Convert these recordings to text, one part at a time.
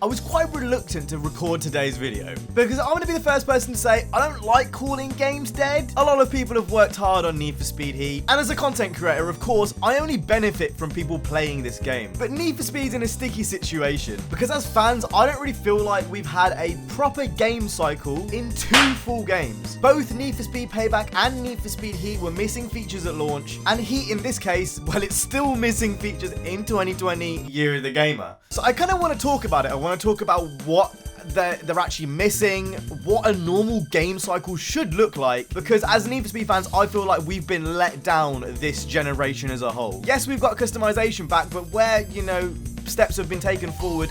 I was quite reluctant to record today's video because I want to be the first person to say I don't like calling games dead. A lot of people have worked hard on Need for Speed Heat, and as a content creator, of course, I only benefit from people playing this game. But Need for Speed's in a sticky situation because as fans, I don't really feel like we've had a proper game cycle in 2 full games. Both Need for Speed Payback and Need for Speed Heat were missing features at launch, and Heat in this case, well, it's still missing features in 2020, Year of the Gamer. So I kind of want to talk about it. I want to talk about what they're actually missing, what a normal game cycle should look like, because as Need for Speed fans, I feel like we've been let down this generation as a whole. Yes, we've got customization back, but where, you know, steps have been taken forward,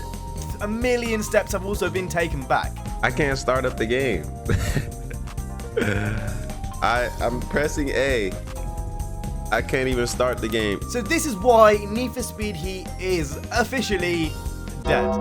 a million steps have also been taken back. I can't start up the game. I'm pressing A. I can't even start the game. So this is why Need for Speed Heat is officially dead.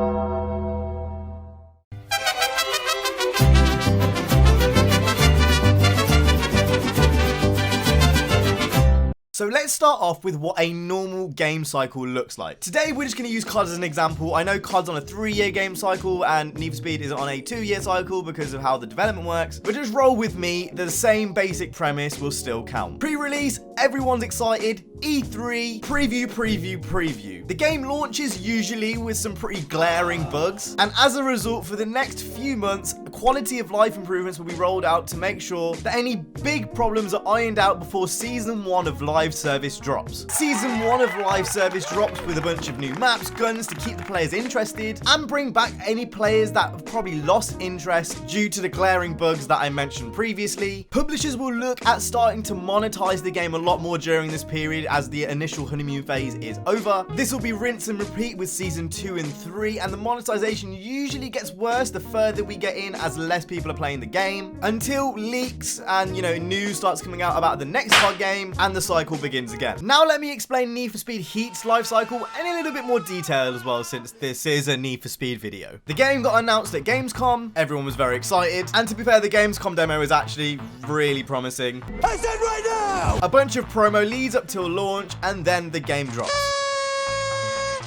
So let's start off with what a normal game cycle looks like. Today we're just going to use COD as an example. I know COD's on a 3-year game cycle and Need for Speed is on a 2-year cycle because of how the development works. But just roll with me, the same basic premise will still count. Pre-release, everyone's excited. E3, preview. The game launches usually with some pretty glaring bugs, and as a result, for the next few months, quality of life improvements will be rolled out to make sure that any big problems are ironed out before Season 1 of Live Service drops. Season 1 of Live Service drops with a bunch of new maps, guns to keep the players interested, and bring back any players that have probably lost interest due to the glaring bugs that I mentioned previously. Publishers will look at starting to monetize the game a lot more during this period as the initial honeymoon phase is over. This will be rinse and repeat with Season 2 and 3, and the monetization usually gets worse the further we get in as less people are playing the game, until leaks and, you know, news starts coming out about the next COD game, and the cycle begins again. Now let me explain Need for Speed Heat's life cycle in a little bit more detail as well, since this is a Need for Speed video. The game got announced at Gamescom, everyone was very excited, and to be fair, the Gamescom demo is actually really promising. I said right now! A bunch of promo leads up till launch, and then the game drops.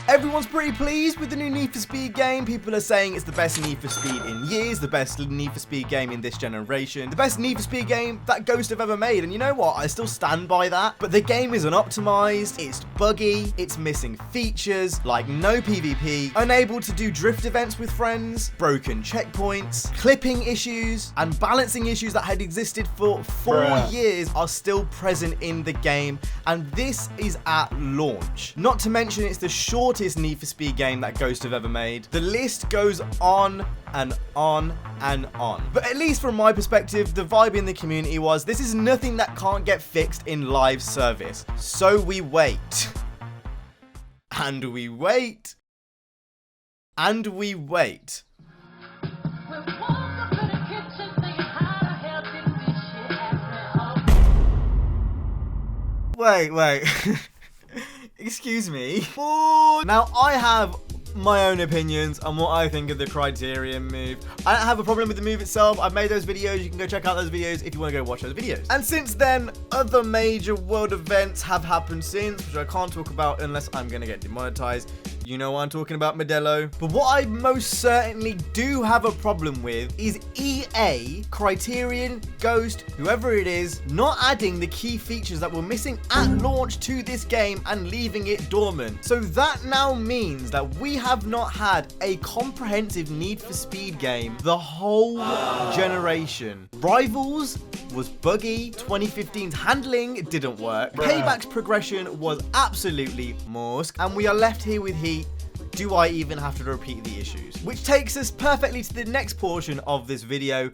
Everyone's pretty pleased with the new Need for Speed game. People are saying it's the best Need for Speed in years, the best Need for Speed game in this generation, the best Need for Speed game that Ghost have ever made. And you know what? I still stand by that. But the game is unoptimized, it's buggy, it's missing features like no PvP, unable to do drift events with friends, broken checkpoints, clipping issues, and balancing issues that had existed for 4 years are still present in the game. And this is at launch. Not to mention it's the shortest Need for Speed game that Ghost have ever made. The list goes on and on and on. But at least from my perspective, the vibe in the community was, this is nothing that can't get fixed in live service. So we wait. And we wait. And we wait. Wait. Excuse me. Now, I have my own opinions on what I think of the Criterion move. I don't have a problem with the move itself. I've made those videos. You can go check out those videos if you want to go watch those videos. And since then, other major world events have happened since, which I can't talk about unless I'm going to get demonetized. You know what I'm talking about, Modelo. But what I most certainly do have a problem with is EA, Criterion, Ghost, whoever it is, not adding the key features that were missing at launch to this game and leaving it dormant. So that now means that we have not had a comprehensive Need for Speed game the whole generation. Rivals was buggy, 2015's handling didn't work, Payback's progression was absolutely morsk, and we are left here with Heat. Do I even have to repeat the issues? Which takes us perfectly to the next portion of this video.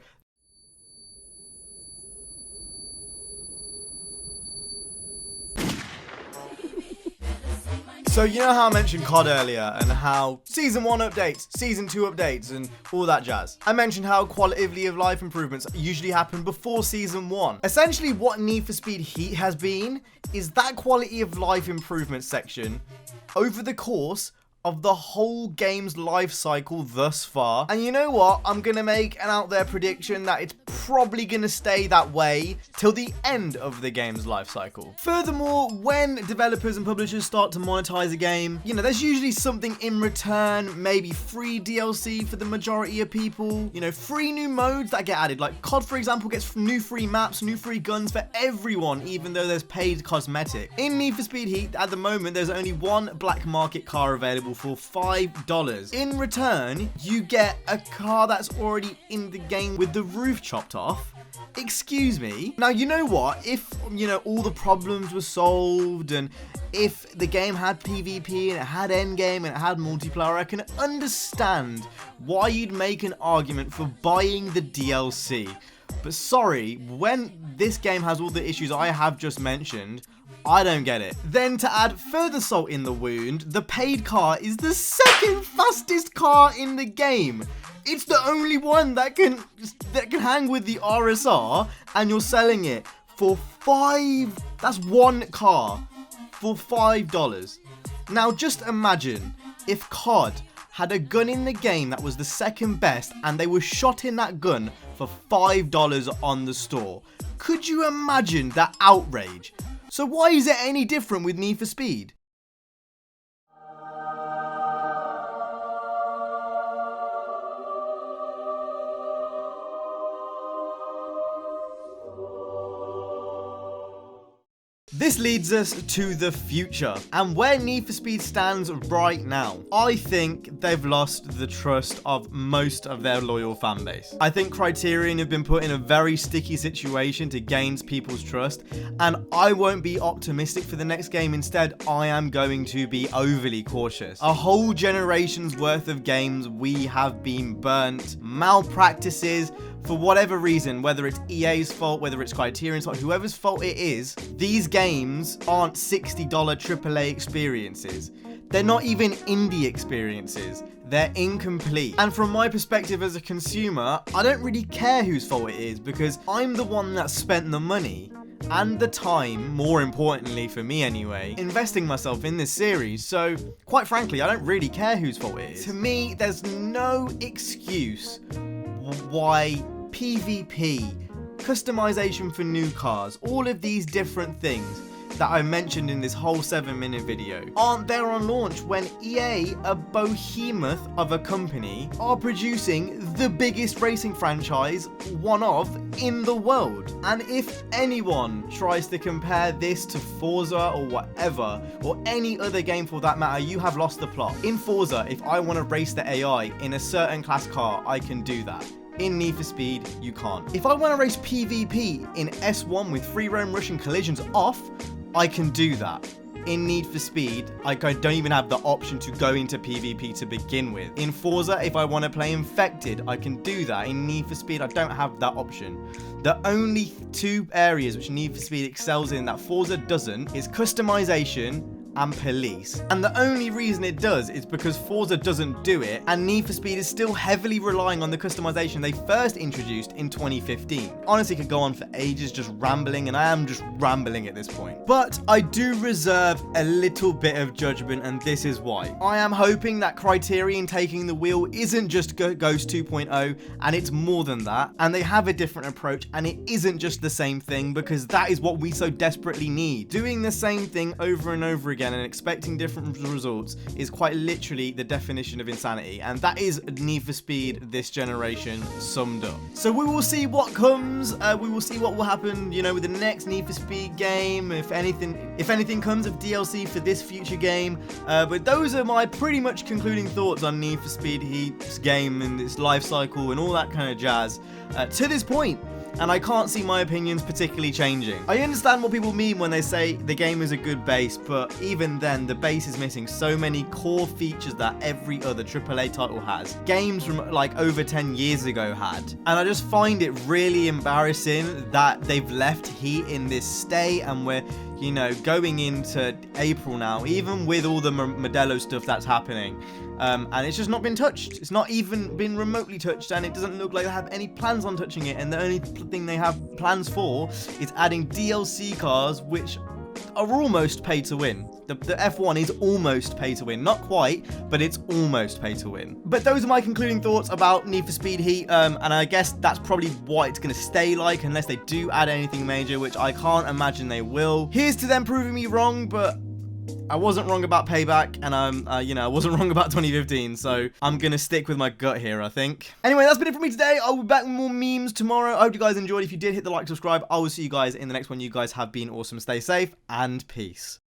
So you know how I mentioned COD earlier and how Season 1 updates, Season 2 updates and all that jazz. I mentioned how quality of life improvements usually happen before Season 1. Essentially what Need for Speed Heat has been is that quality of life improvement section over the course of the whole game's life cycle thus far. And you know what? I'm gonna make an out there prediction that it's probably gonna stay that way till the end of the game's life cycle. Furthermore, when developers and publishers start to monetize a game, you know, there's usually something in return, maybe free DLC for the majority of people, you know, free new modes that get added. Like COD, for example, gets new free maps, new free guns for everyone, even though there's paid cosmetic. In Need for Speed Heat, at the moment, there's only one black market car available for $5. In return, you get a car that's already in the game with the roof chopped off. Excuse me. Now, you know what? If, you know, all the problems were solved and if the game had PvP and it had endgame and it had multiplayer, I can understand why you'd make an argument for buying the DLC. But sorry, when this game has all the issues I have just mentioned, I don't get it. Then to add further salt in the wound, the paid car is the second fastest car in the game. It's the only one that can hang with the RSR, and you're selling it for that's one car for $5. Now just imagine if COD had a gun in the game that was the second best and they were shot in that gun for $5 on the store. Could you imagine that outrage? So why is it any different with Need for Speed? This leads us to the future and where Need for Speed stands right now. I think they've lost the trust of most of their loyal fan base. I think Criterion have been put in a very sticky situation to gain people's trust, and I won't be optimistic for the next game. Instead, I am going to be overly cautious. A whole generation's worth of games we have been burnt, malpractices, for whatever reason, whether it's EA's fault, whether it's Criterion's fault, whoever's fault it is, these games aren't $60 AAA experiences. They're not even indie experiences. They're incomplete. And from my perspective as a consumer, I don't really care whose fault it is because I'm the one that spent the money and the time, more importantly for me anyway, investing myself in this series. So, quite frankly, I don't really care whose fault it is. To me, there's no excuse why PvP, customization for new cars, all of these different things that I mentioned in this whole 7-minute video aren't there on launch when EA, a behemoth of a company, are producing the biggest racing franchise, one of, in the world. And if anyone tries to compare this to Forza or whatever, or any other game for that matter, you have lost the plot. In Forza, if I want to race the AI in a certain class car, I can do that. In Need for Speed, you can't. If I want to race PvP in S1 with free roam Russian collisions off, I can do that. In Need for Speed, I don't even have the option to go into PvP to begin with. In Forza, if I want to play Infected, I can do that. In Need for Speed, I don't have that option. The only two areas which Need for Speed excels in that Forza doesn't is customization and police. And the only reason it does is because Forza doesn't do it, and Need for Speed is still heavily relying on the customization they first introduced in 2015. Honestly, could go on for ages just rambling, and I am just rambling at this point. But I do reserve a little bit of judgment, and this is why. I am hoping that Criterion taking the wheel isn't just Ghost 2.0, and it's more than that, and they have a different approach, and it isn't just the same thing, because that is what we so desperately need. Doing the same thing over and over again and expecting different results is quite literally the definition of insanity, and that is Need for Speed this generation summed up. So we will see what comes, we will see what will happen, you know, with the next Need for Speed game, if anything comes of DLC for this future game, but those are my pretty much concluding thoughts on Need for Speed Heat's game and its life cycle and all that kind of jazz to this point. And I can't see my opinions particularly changing. I understand what people mean when they say the game is a good base, but even then, the base is missing so many core features that every other AAA title has. Games from like over 10 years ago had. And I just find it really embarrassing that they've left Heat in this state, and we're, you know, going into April now, even with all the Modelo stuff that's happening. And it's just not been touched. It's not even been remotely touched, and it doesn't look like they have any plans on touching it. And the only thing they have plans for is adding DLC cars, which are almost pay to win. The F1 is almost pay to win. Not quite, but it's almost pay to win. But those are my concluding thoughts about Need for Speed Heat, and I guess that's probably what it's going to stay like unless they do add anything major, which I can't imagine they will. Here's to them proving me wrong, but I wasn't wrong about Payback, and I wasn't wrong about 2015, so I'm gonna stick with my gut here, I think. Anyway, that's been it for me today. I'll be back with more memes tomorrow. I hope you guys enjoyed. If you did, hit the like, subscribe. I will see you guys in the next one. You guys have been awesome. Stay safe, and peace.